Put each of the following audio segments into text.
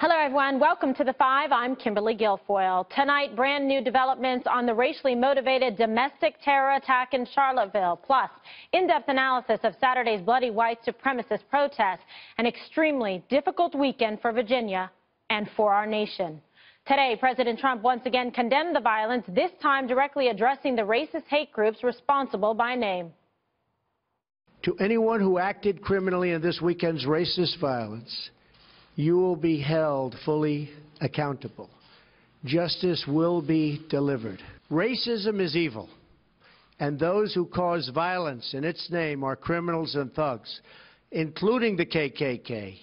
Hello, everyone. Welcome to The Five. I'm Kimberly Guilfoyle. Tonight, brand new developments on the racially motivated domestic terror attack in Charlottesville, plus in-depth analysis of Saturday's bloody white supremacist protest, an extremely difficult weekend for Virginia and for our nation. Today, President Trump once again condemned the violence, this time directly addressing the racist hate groups responsible by name. To anyone who acted criminally in this weekend's racist violence, you will be held fully accountable. Justice will be delivered. Racism is evil, and those who cause violence in its name are criminals and thugs, including the KKK,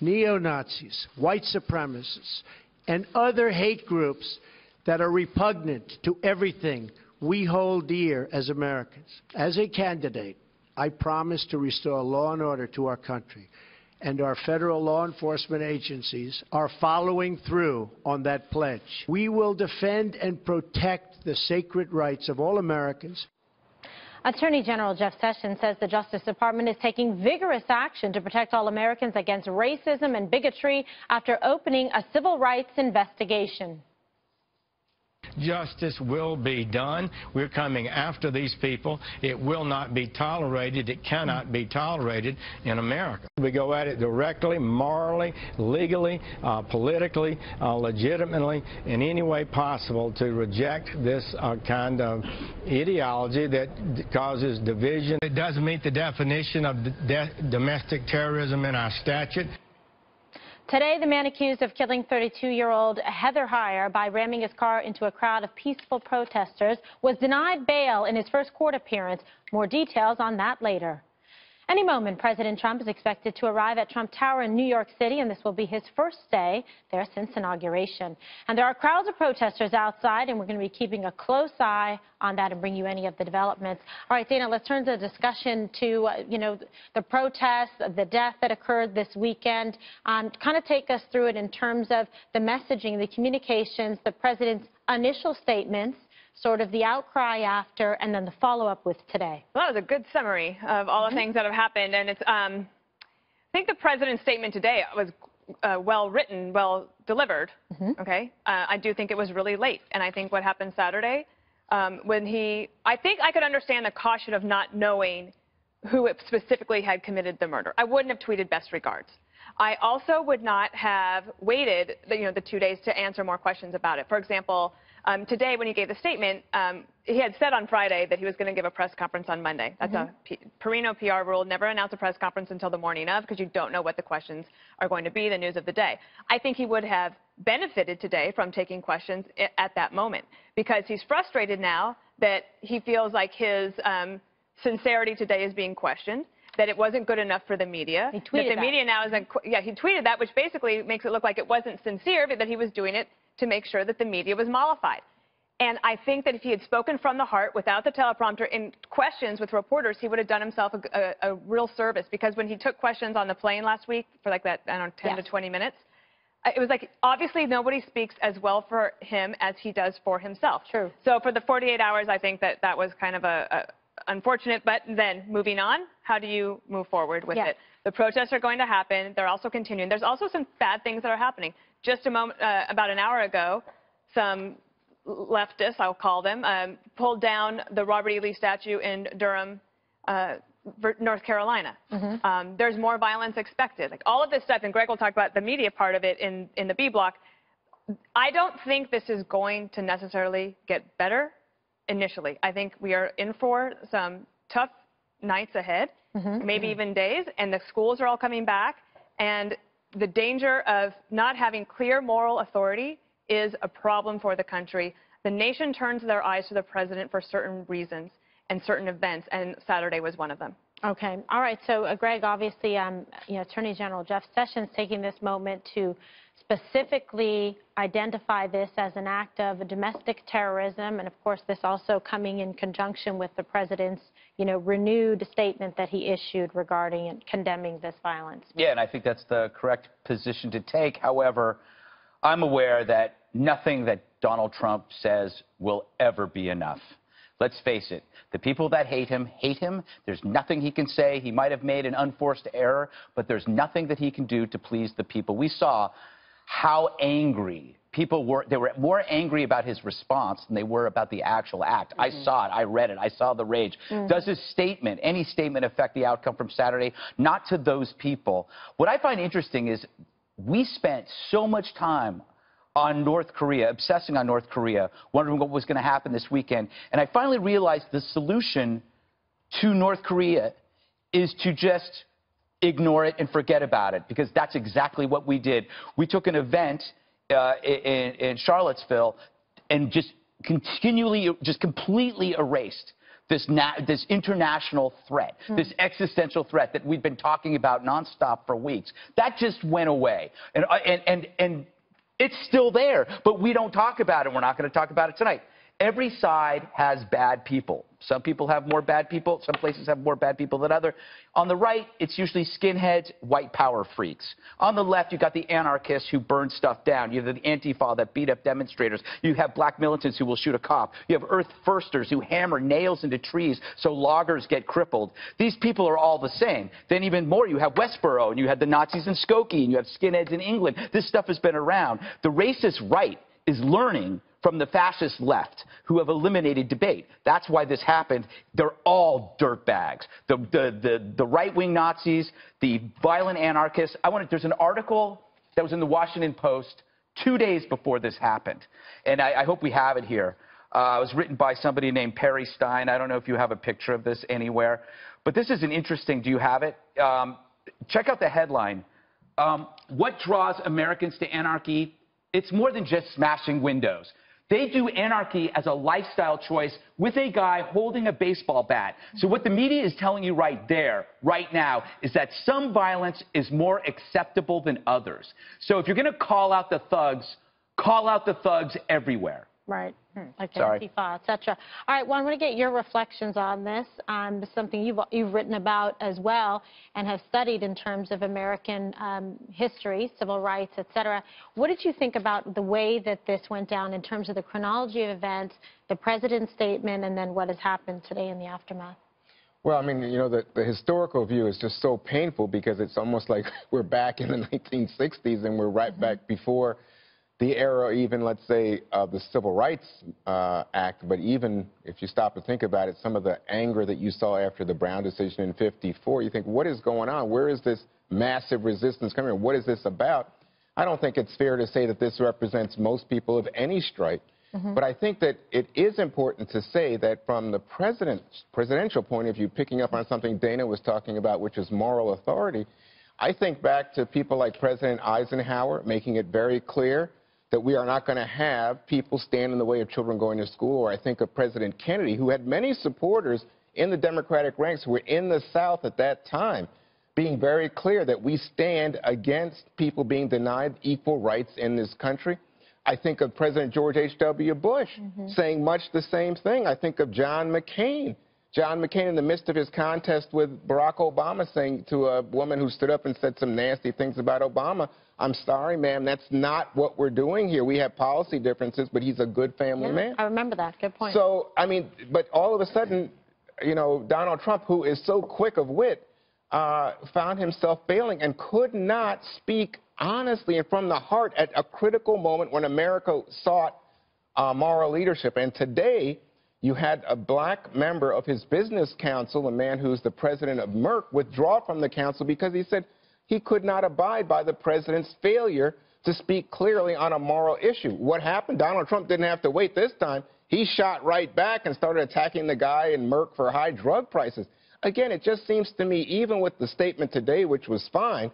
neo-Nazis, white supremacists, and other hate groups that are repugnant to everything we hold dear as Americans. As a candidate, I promise to restore law and order to our country, and our federal law enforcement agencies are following through on that pledge. We will defend and protect the sacred rights of all Americans. Attorney General Jeff Sessions says the Justice Department is taking vigorous action to protect all Americans against racism and bigotry after opening a civil rights investigation. Justice will be done. We're coming after these people. It will not be tolerated. It cannot be tolerated in America. We go at it directly, morally, legally, politically, legitimately, in any way possible to reject this kind of ideology that causes division. It doesn't meet the definition of domestic terrorism in our statute. Today, the man accused of killing 32-year-old Heather Heyer by ramming his car into a crowd of peaceful protesters was denied bail in his first court appearance. More details on that later. Any moment, President Trump is expected to arrive at Trump Tower in New York City, and this will be his first day there since inauguration. And there are crowds of protesters outside, and we're going to be keeping a close eye on that and bring you any of the developments. All right, Dana, let's turn the discussion to, the protests, the death that occurred this weekend. Kind of take us through it in terms of the messaging, the communications, the president's initial statements, sort of the outcry after, and then the follow-up with today. Well, that was a good summary of all the things that have happened. And it's, I think the president's statement today was well written, well delivered. Okay. I do think it was really late. And I think what happened Saturday, I think I could understand the caution of not knowing who specifically had committed the murder. I wouldn't have tweeted best regards. I also would not have waited, the 2 days to answer more questions about it. For example, today, when he gave the statement, he had said on Friday that he was going to give a press conference on Monday. That's a Perino PR rule. Never announce a press conference until the morning of, because you don't know what the questions are going to be, the news of the day. I think he would have benefited today from taking questions at that moment, because he's frustrated now that he feels like his sincerity today is being questioned, that it wasn't good enough for the media. He tweeted that the media now is, he tweeted that, which basically makes it look like it wasn't sincere, but that he was doing it to make sure that the media was mollified. And I think that if he had spoken from the heart without the teleprompter in questions with reporters, he would have done himself a real service. Because when he took questions on the plane last week for like that, 10 to 20 minutes, it was like, obviously nobody speaks as well for him as he does for himself. True. So for the 48 hours, I think that was kind of unfortunate. But then moving on, how do you move forward with it? The protests are going to happen. They're also continuing. There's also some bad things that are happening. Just about an hour ago, some leftists, I'll call them, pulled down the Robert E. Lee statue in Durham, North Carolina. There's more violence expected. Like all of this stuff, and Greg will talk about the media part of it in the B block. I don't think this is going to necessarily get better initially. I think we are in for some tough nights ahead, maybe even days, and the schools are all coming back, and the danger of not having clear moral authority is a problem for the country. The nation turns their eyes to the president for certain reasons and certain events, and Saturday was one of them. Okay. All right. So, Greg, obviously, Attorney General Jeff Sessions taking this moment to specifically identify this as an act of domestic terrorism, and of course this also coming in conjunction with the president's renewed statement that he issued regarding and condemning this violence. Yeah, and I think that's the correct position to take. However, I'm aware that nothing that Donald Trump says will ever be enough. Let's face it, the people that hate him hate him. There's nothing he can say. He might have made an unforced error, but there's nothing that he can do to please the people. We saw how angry people were. They were more angry about his response than they were about the actual act. I saw it. I read it. I saw the rage. Does his statement, any statement, affect the outcome from Saturday? Not to those people. What I find interesting is we spent so much time on North Korea, obsessing on North Korea, wondering what was going to happen this weekend. And I finally realized the solution to North Korea is to just ignore it and forget about it, because that's exactly what we did. We took an event in Charlottesville and just completely erased this international threat, this existential threat that we've been talking about nonstop for weeks. That just went away. And it's still there, but we don't talk about it. We're not going to talk about it tonight. Every side has bad people. Some people have more bad people. Some places have more bad people than others. On the right, it's usually skinheads, white power freaks. On the left, you've got the anarchists who burn stuff down. You have the Antifa that beat up demonstrators. You have black militants who will shoot a cop. You have earth firsters who hammer nails into trees so loggers get crippled. These people are all the same. Then even more, you have Westboro, and you had the Nazis in Skokie, and you have skinheads in England. This stuff has been around. The racist right is learning from the fascist left, who have eliminated debate. That's why this happened. They're all dirtbags. The right-wing Nazis, the violent anarchists. There's an article that was in the Washington Post 2 days before this happened, and I hope we have it here. It was written by somebody named Perry Stein. I don't know if you have a picture of this anywhere, but this is an interesting. Do you have it? Check out the headline. What draws Americans to anarchy? It's more than just smashing windows. They do anarchy as a lifestyle choice with a guy holding a baseball bat. So what the media is telling you right there, right now, is that some violence is more acceptable than others. So if you're going to call out the thugs everywhere. Right, like Antifa, et cetera. All right, well, I want to get your reflections on this. Something you've written about as well and have studied in terms of American history, civil rights, et cetera. What did you think about the way that this went down in terms of the chronology of events, the president's statement, and then what has happened today in the aftermath? Well, I mean, you know, the historical view is just so painful because it's almost like we're back in the 1960s and we're right back before the era, even, let's say, of the Civil Rights Act. But even if you stop to think about it, some of the anger that you saw after the Brown decision in '54, you think, what is going on? Where is this massive resistance coming from? What is this about? I don't think it's fair to say that this represents most people of any stripe. But I think that it is important to say that from the presidential point of view, picking up on something Dana was talking about, which is moral authority, I think back to people like President Eisenhower making it very clear that we are not going to have people stand in the way of children going to school. Or I think of President Kennedy, who had many supporters in the Democratic ranks who were in the South at that time, being very clear that we stand against people being denied equal rights in this country. I think of President George H.W. Bush saying much the same thing. I think of John McCain. John McCain, in the midst of his contest with Barack Obama, saying to a woman who stood up and said some nasty things about Obama, I'm sorry, ma'am, that's not what we're doing here. We have policy differences, but he's a good family man. I remember that. Good point. So, I mean, but all of a sudden, you know, Donald Trump, who is so quick of wit, found himself failing and could not speak honestly and from the heart at a critical moment when America sought moral leadership. And today, you had a black member of his business council, a man who's the president of Merck, withdraw from the council because he said he could not abide by the president's failure to speak clearly on a moral issue. What happened? Donald Trump didn't have to wait this time. He shot right back and started attacking the guy in Merck for high drug prices. Again, it just seems to me, even with the statement today, which was fine,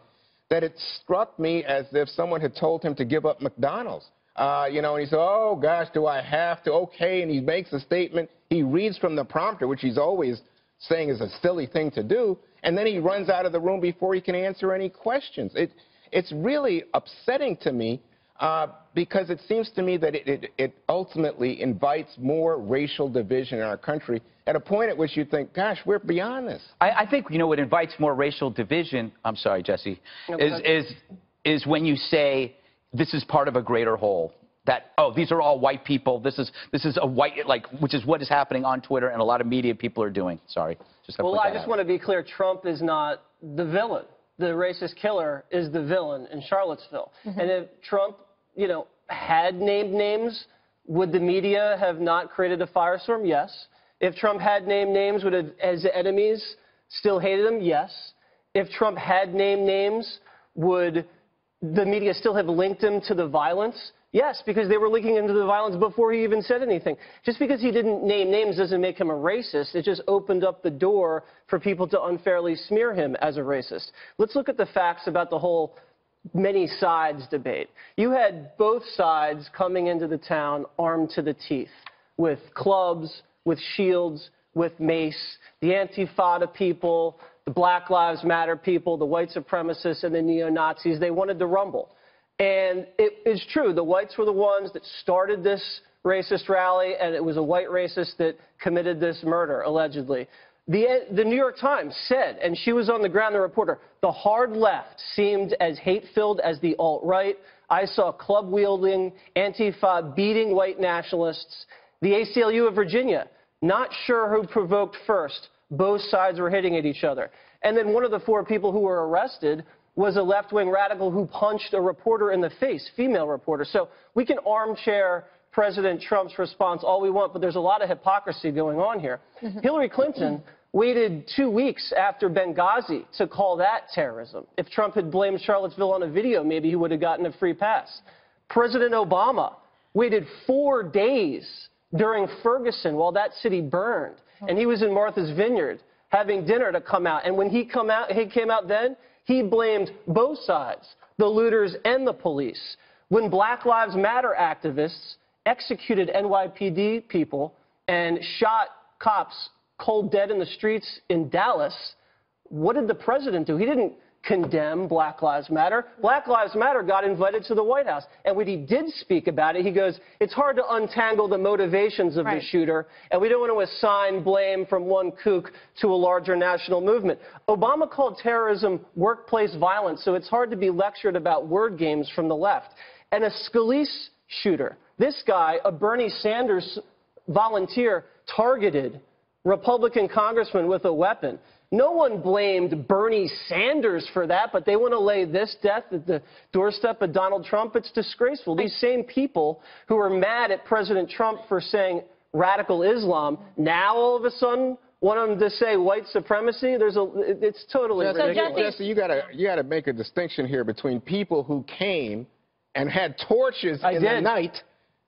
that it struck me as if someone had told him to give up McDonald's. You know, and he said, oh, gosh, do I have to? Okay, and he makes a statement. He reads from the prompter, which he's always saying is a silly thing to do, and then he runs out of the room before he can answer any questions. It's really upsetting to me because it seems to me that it ultimately invites more racial division in our country at a point at which you think, gosh, we're beyond this. I think, you know, what invites more racial division, I'm sorry, Jesse, is when you say this is part of a greater whole. That, oh, these are all white people. This is a white, like, which is what is happening on Twitter and a lot of media people are doing. Sorry. Well, I just want to be clear. Trump is not the villain. the racist killer is the villain in Charlottesville. And if Trump, had named names, would the media have not created a firestorm? Yes. If Trump had named names, would his enemies still hated him? Yes. If Trump had named names, would the media still have linked him to the violence? Yes, because they were linking him to the violence before he even said anything. Just because he didn't name names doesn't make him a racist. It just opened up the door for people to unfairly smear him as a racist. Let's look at the facts about the whole many sides debate. You had both sides coming into the town armed to the teeth with clubs, with shields, with mace, the Antifada people, the Black Lives Matter people, the white supremacists, and the neo-Nazis. They wanted to rumble. And it is true, the whites were the ones that started this racist rally, and it was a white racist that committed this murder, allegedly. The New York Times said, and she was on the ground, the reporter, the hard left seemed as hate-filled as the alt-right. I saw club-wielding Antifa beating white nationalists. The ACLU of Virginia, not sure who provoked first. Both sides were hitting at each other. And then one of the 4 people who were arrested was a left-wing radical who punched a reporter in the face, female reporter. So we can armchair President Trump's response all we want, but there's a lot of hypocrisy going on here. Hillary Clinton waited 2 weeks after Benghazi to call that terrorism. If Trump had blamed Charlottesville on a video, maybe he would have gotten a free pass. President Obama waited 4 days during Ferguson while that city burned, and he was in Martha's Vineyard having dinner to come out. And when he came out then, he blamed both sides, the looters and the police. When Black Lives Matter activists executed NYPD people and shot cops cold dead in the streets in Dallas, what did the president do? He didn't condemn Black Lives Matter. Black Lives Matter got invited to the White House. And when he did speak about it, he goes, it's hard to untangle the motivations of the shooter, and we don't want to assign blame from one kook to a larger national movement. Obama called terrorism workplace violence, so it's hard to be lectured about word games from the left. And a Scalise shooter, this guy, a Bernie Sanders volunteer, targeted Republican congressman with a weapon. No one blamed Bernie Sanders for that, but they want to lay this death at the doorstep of Donald Trump. It's disgraceful. These same people who are mad at President Trump for saying radical Islam, now all of a sudden want him to say white supremacy. It's totally ridiculous. Jesse, you gotta make a distinction here between people who came and had torches in the night.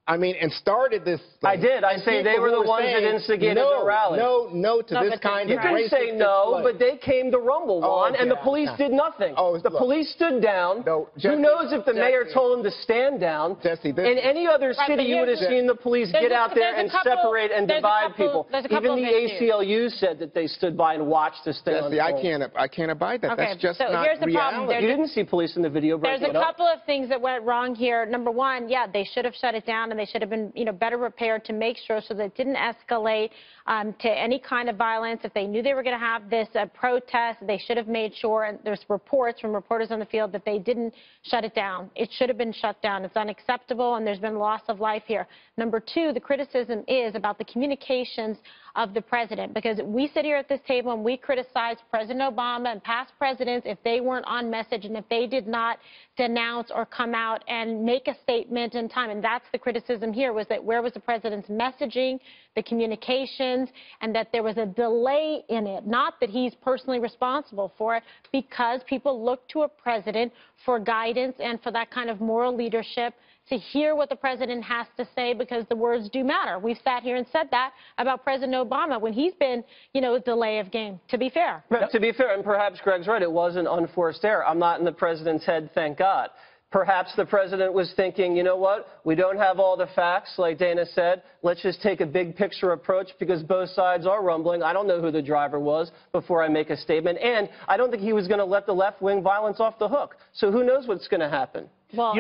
I mean, and started this thing. I did. I say they were the ones that instigated the rally. No to this kind of racist. You can say no, but they came to rumble, Juan, and the police did nothing. The police stood down. Jesse, who knows if the mayor told them to stand down? Jesse, in any other city, you would have seen the police get out there and separate and divide people. Even the ACLU said that they stood by and watched this thing unfold. Jesse, I can't abide that. That's just not here's the problem. You didn't see police in the video. There's a couple of things that went wrong here. Number one, yeah, they should have shut it down, and they should have been, better prepared to make sure so that it didn't escalate to any kind of violence. If they knew they were going to have this protest, they should have made sure, and there's reports from reporters on the field, that they didn't shut it down. It should have been shut down. It's unacceptable, and there's been loss of life here. Number two, the criticism is about the communications of the president, because we sit here at this table and we criticize President Obama and past presidents if they weren't on message and if they did not denounce or come out and make a statement in time. And that's the criticism here, was that where was the president's messaging, the communications, and that there was a delay in it. Not that he's personally responsible for it, because people look to a president for guidance and for that kind of moral leadership, to hear what the president has to say, because the words do matter. We've sat here and said that about President Obama when he's been, a delay of game, to be fair. But to be fair, and perhaps Greg's right, it was an unforced error. I'm not in the president's head, thank God. Perhaps the president was thinking, you know what, we don't have all the facts, like Dana said. Let's just take a big picture approach, because both sides are rumbling. I don't know who the driver was before I make a statement. And I don't think he was going to let the left-wing violence off the hook. So who knows what's going to happen? Well,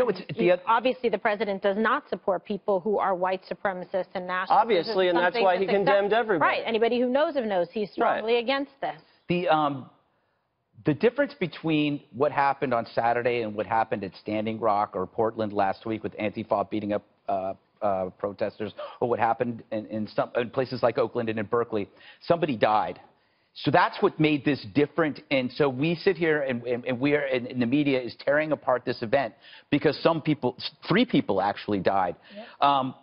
obviously the president does not support people who are white supremacists and nationalists. Obviously, and that's why he condemned everybody. Right. Anybody who knows him knows he's strongly against this. The difference between what happened on Saturday and what happened at Standing Rock or Portland last week with Antifa beating up protesters, or what happened in places like Oakland and in Berkeley, somebody died. So that's what made this different. And so we sit here and we are, and the media is tearing apart this event because 3 people actually died. Yep.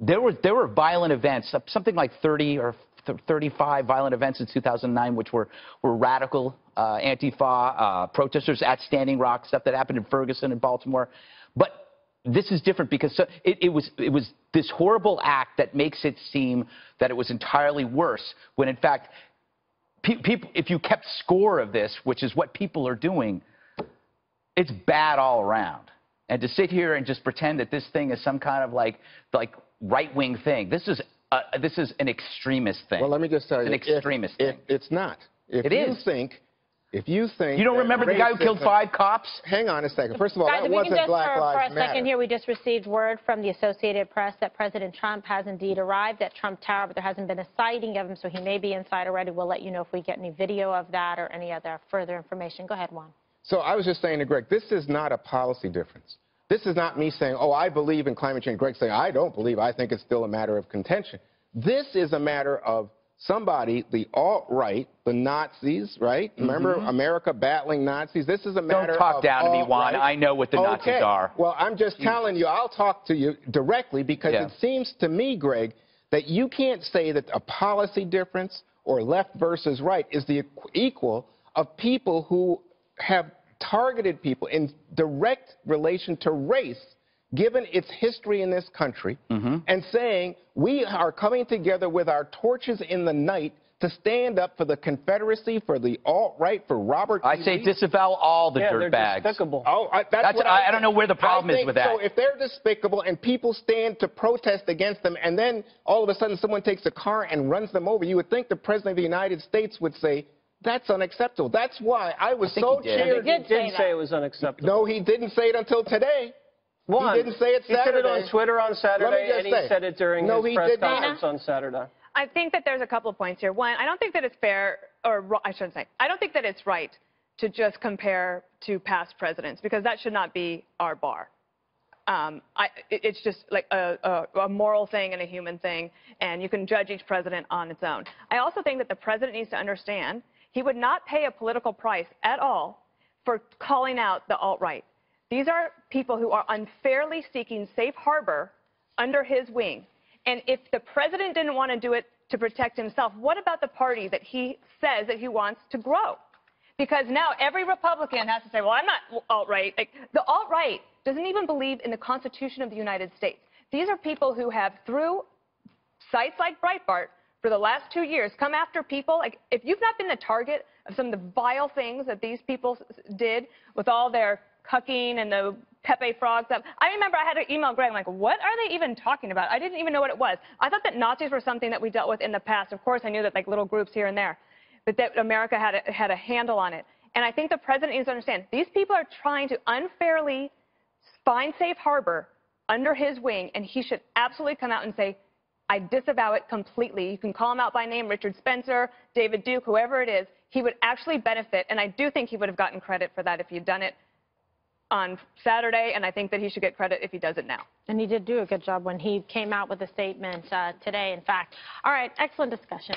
There were violent events, something like 30 or 35 violent events in 2009, which were radical Antifa protesters at Standing Rock, stuff that happened in Ferguson and Baltimore. But this is different because it was this horrible act that makes it seem that it was entirely worse, when in fact, people, if you kept score of this, which is what people are doing, it's bad all around. And to sit here and just pretend that this thing is some kind of like right-wing thing, this is an extremist thing. Well, let me just tell you, it's an extremist thing. It's not. If you think you don't remember the guy who killed 5 cops? Hang on a second. First of all, Guys, that wasn't Black Lives Matter. For a second here, we just received word from the Associated Press that President Trump has indeed arrived at Trump Tower, but there hasn't been a sighting of him, so he may be inside already. We'll let you know if we get any video of that or any other further information. Go ahead, Juan. So I was just saying to Greg, this is not a policy difference. This is not me saying, oh, I believe in climate change. Greg saying, I don't believe. I think it's still a matter of contention. This is a matter of somebody, the alt-right, the Nazis, right? Remember America battling Nazis? This is a matter of Don't talk down to me, Juan. I know what the Nazis are. Well, I'm just telling you, I'll talk to you directly because it seems to me, Greg, that you can't say that a policy difference or left versus right is the equal of people who have targeted people in direct relation to race, given its history in this country, and saying we are coming together with our torches in the night to stand up for the Confederacy, for the alt-right, for Robert E. I say disavow all the dirtbags. They're despicable. Oh, I don't know where the problem is with that. So if they're despicable and people stand to protest against them, and then all of a sudden someone takes a car and runs them over, you would think the President of the United States would say, that's unacceptable. That's why I was so cheered. He did say it was unacceptable. No, he didn't say it until today. Juan, he didn't say it Saturday. He said it on Twitter on Saturday, and he said it during his press conference on Saturday. I think that there's a couple of points here. One, I don't think that it's fair, or I shouldn't say, I don't think that it's right to just compare to past presidents, because that should not be our bar. It's just like a moral thing and a human thing, and you can judge each president on its own. I also think that the president needs to understand he would not pay a political price at all for calling out the alt-right. These are people who are unfairly seeking safe harbor under his wing. And if the president didn't want to do it to protect himself, what about the party that he says that he wants to grow? Because now every Republican has to say, well, I'm not alt-right. Like, the alt-right doesn't even believe in the Constitution of the United States. These are people who have, through sites like Breitbart, for the last 2 years, come after people. Like, if you've not been the target of some of the vile things that these people did with all their cucking and the Pepe Frog stuff. I remember I had to email Greg, like, what are they even talking about? I didn't even know what it was. I thought that Nazis were something that we dealt with in the past. Of course, I knew that, like, little groups here and there, but that America had a handle on it. And I think the president needs to understand, these people are trying to unfairly find safe harbor under his wing, and he should absolutely come out and say, I disavow it completely. You can call him out by name, Richard Spencer, David Duke, whoever it is. He would actually benefit, and I do think he would have gotten credit for that if he'd done it on Saturday, and I think that he should get credit if he does it now. And he did do a good job when he came out with a statement today, in fact. All right, excellent discussion.